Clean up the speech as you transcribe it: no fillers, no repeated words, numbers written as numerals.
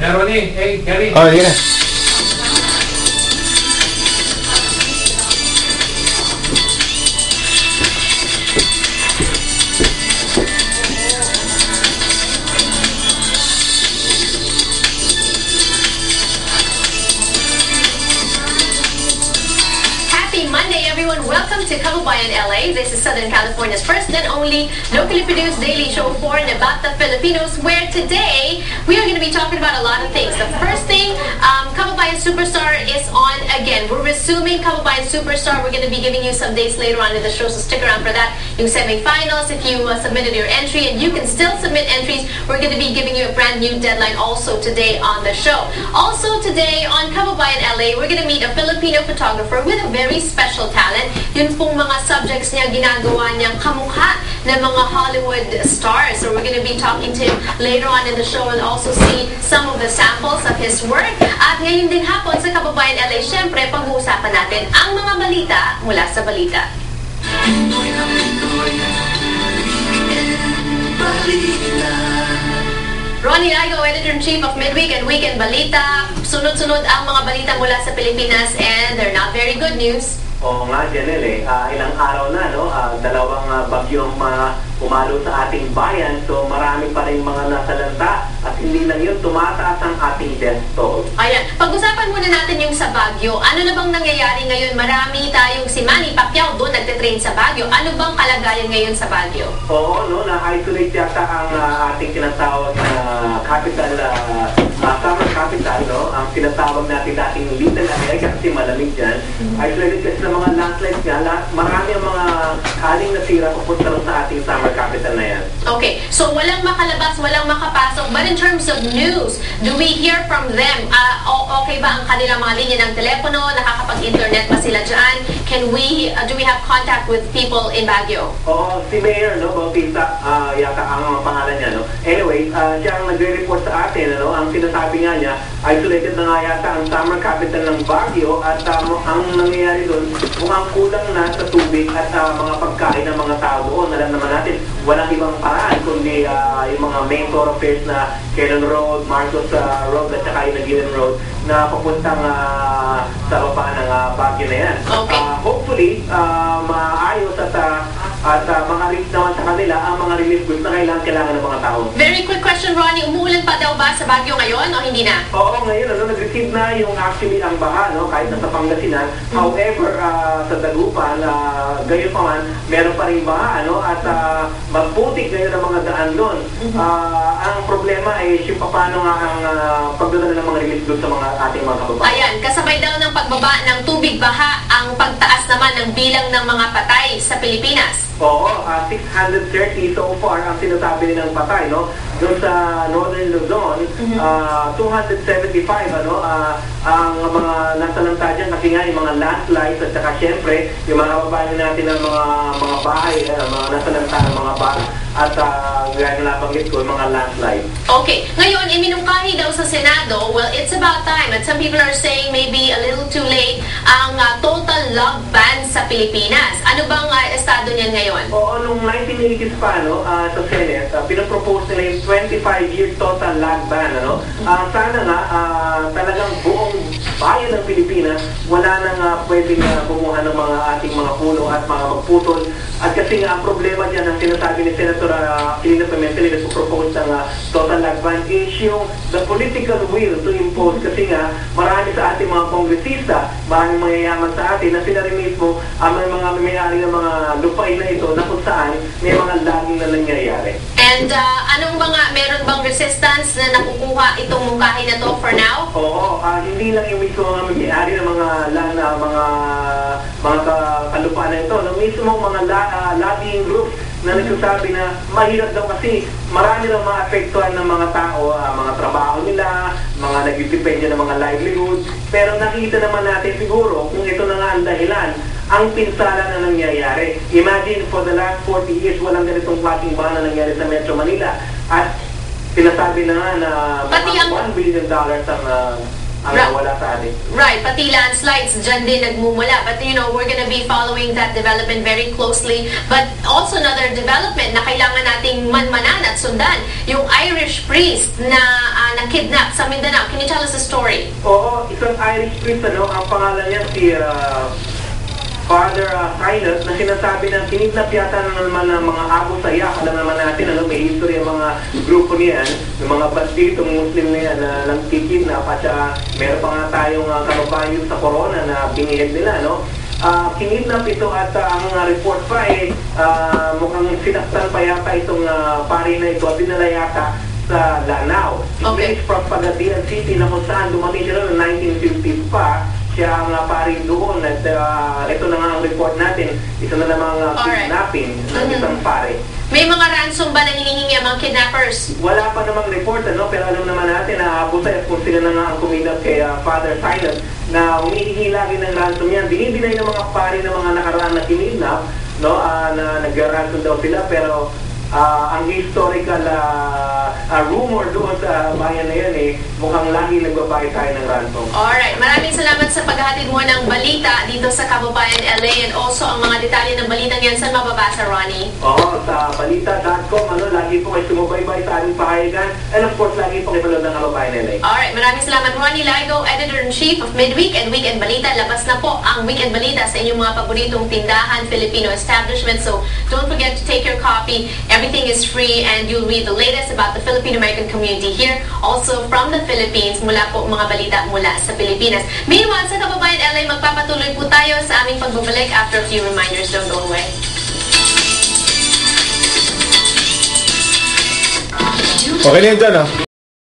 Ronnie, hey, Gary. Oh, yeah. Welcome to Kababayan LA. This is Southern California's first and only locally produced daily show for Nabata Filipinos, where today we are going to be talking about a lot of things. The first thing, Kababayan Superstar is on again. We're resuming Kababayan Superstar. We're going to be giving you some dates later on in the show, so stick around for that. Yung semifinals, if you submitted your entry, and you can still submit entries, we're going to be giving you a brand new deadline also today on the show. Also today on Kababayan LA, we're going to meet a Filipino photographer with a very special talent. Yun pong mga subjects niya, ginagawa niyang kamukha ng mga Hollywood stars. So we're going to be talking to him later on in the show and also see some of the samples of his work. At ngayon din hapon sa Kababayan LA, syempre, pag-uusapan natin ang mga balita mula sa balita. Ronnie Laigo, Editor-in-Chief of Midweek and Weekend Balita. Sunod-sunod ang mga balita mula sa Pilipinas and they're not very good news. Oo nga, Janelle, ilang araw na, no? Dalawang bagyong pumalo sa ating bayan. So marami pa rin mga nasalanta at hindi lang yun, tumataas ang ating death toll. Ayan, pag-usapan muna natin yung sa Baguio. Ano na bang nangyayari ngayon? Marami tayong si Manny Pacquiao doon nagtitrain sa Baguio. Ano bang kalagayan ngayon sa Baguio? Oo, no? Na-isolate yata ang ating tinatawag na capital, summer capital, no? Ang tinatawag natin dating Little America kasi malamig dyan. Isolated kasi ng mga landslides nga. Marami ang mga haling nasira papunta rin sa ating summer capital na yan. Okay, so walang makalabas, walang makapasok. But in terms of news, do we hear from them? Okay ba ang kanilang mga linya ng telepono? Nakakapag-internet ba sila dyan? Do we have contact with people in Baguio? Oo, si Mayor, no? Bautista, yata ang pangalan niya, no? Anyway, siya ang nagre-report sa atin, ano? Ang sinasabi nga niya, isolated na nga yata ang summer capital ng Baguio at ang nangyayari doon, mukhang kulang na sa tubig at mga pagkain ng mga tao doon. Alam naman natin, walang ibang paraan kundi yung mga main thoroughfares na Quezon Road, Marcos Road at saka yung Naguilian Road na papuntang sa baba ng Baguio na yan. Okay. Hopefully, maayos at maka-reach naman sa kanila ang mga relief goods na kailangan ng mga tao. Very quick question, Ronnie. Umuulan pa daw ba sa Baguio ngayon o hindi na? Oo, ngayon, nag-receive na yung actually ang baha, no? Kahit nasa Pangasinan. However, sa Dagupan, gayon pa man, meron pa rin baha, ano? At magputik ngayon ang mga daan doon. Ang problema ay yung paano nga ang pagdadala ng mga relief goods sa mga ating mga kababayan. Ayan, kasabay daw ng pagbaba ng tubig baha ang pagtaas naman ng bilang ng mga patay sa Pilipinas. Oo, 630 so far ang sinasabi nilang patay, no? Doon sa Northern Luzon, 275, ano? Ang mga nasalanta dyan kasi nga yung mga landslides at saka syempre yung mga kababayan natin ng mga bahay, mga nasalanta ng mga bahay at gaya na nabanggit ko, mga landslide. Okay. Ngayon, iminungkahi daw sa Senado, well, it's about time. At some people are saying maybe a little too late ang total log ban sa Pilipinas. Ano bang estado niyan ngayon? Oo, noong 1980s pa, no, sa Senate, pinapropose nila yung 25-year total log ban. Ano? Sana nga, talagang buong bayan ng Pilipinas, wala nang pwedeng kumuha ng mga ating mga puno at mga magputol. At kasi nga, ang problema dyan, ang sinasabi ni Senator Quirino Pimentel, na propose ng total log ban is yung the political will to impose. Kasi nga, marami sa ating mga kongresista, maraming mayayaman sa atin, na sila rin mismo, may mga may-ari ng mga lupain na ito, na kung saan may mga laging na nangyayari. And meron bang resistance na nakukuha itong mungkahi na to for now? Oo, hindi lang yung mismo mga may-ari ng mga kalupaan na ito, no, mismo mga lobbying groups na nagsasabi na mahirap daw kasi marami daw mga apektuhan ng mga tao, mga trabaho nila, mga nagdidepende ng mga livelihood. Pero nakita naman natin siguro kung ito na nga ang dahilan, ang pinsala na nangyayari. Imagine, for the last 40 years, walang ganitong klaseng baha na nangyari sa Metro Manila. At sinasabi na nga na mga $1 billion ang ang Right. nawala sa atin. Right, pati landslides dyan din nagmumula. But you know, we're gonna be following that development very closely. But also another development na kailangan nating manmanan at sundan, yung Irish priest na na-kidnap sa Mindanao. Can you tell us the story? Oo, isang Irish priest, ang pangalan niya si Father Silas, na sinasabi na kinidnap yata naman ng mga Abu Sayyaf. Alam naman natin, may history ang mga grupo niyan, yung mga banditong Muslim na yan na nagkikidnap, at meron pa nga tayong kababayan sa Corona na binihid nila, kinidnap ito, at ang report pa mukhang sinaktan pa yata itong pari na ito at dinala yata sa Lanao. Okay. It's from Pagadian City na kung saan dumating siya noong 1950s pa. Siya ang pari doon, at ito na nga ang report natin, isa na namang kidnapping ng isang pare. May mga ransom ba na hinihingi ang mga kidnappers? Wala pa namang report, pero alam naman natin na Abu Sayyaf kung sila na nga ang kumidnap kay Father Silas, na humihingi lagi ng ransom yan. Binibinay ng mga pari ng mga nakaraan na kinidnap, na nag-ransom daw sila, pero ang historical rumor doon sa bayan na yan, mukhang lagi nagbabayad tayo ng ransom. Alright, maraming salamat sa paghahatid mo ng balita dito sa Kababayan LA, and also ang mga detalye ng balitang yan, saan mababasa, Ronnie? Oo, sa balita.com, lagi po kayo sumubaybay sa aming pahayagan, and of course, lagi po kayo manood ng Kababayan LA. Alright, maraming salamat, Ronnie Ligo, Editor-in-Chief of Midweek and Weekend Balita. Labas na po ang Weekend Balita sa inyong mga paboritong tindahan, Filipino establishment. So, don't forget to take your copy. Everything is free, and you'll read the latest about the Filipino-American community here, also from the Philippines, mula po mga balita mula sa Pilipinas. Meanwhile, sa Kababayan LA, magpapatuloy po tayo sa aming pagbabalik after a few reminders. Don't go away. Okay na yun dyan,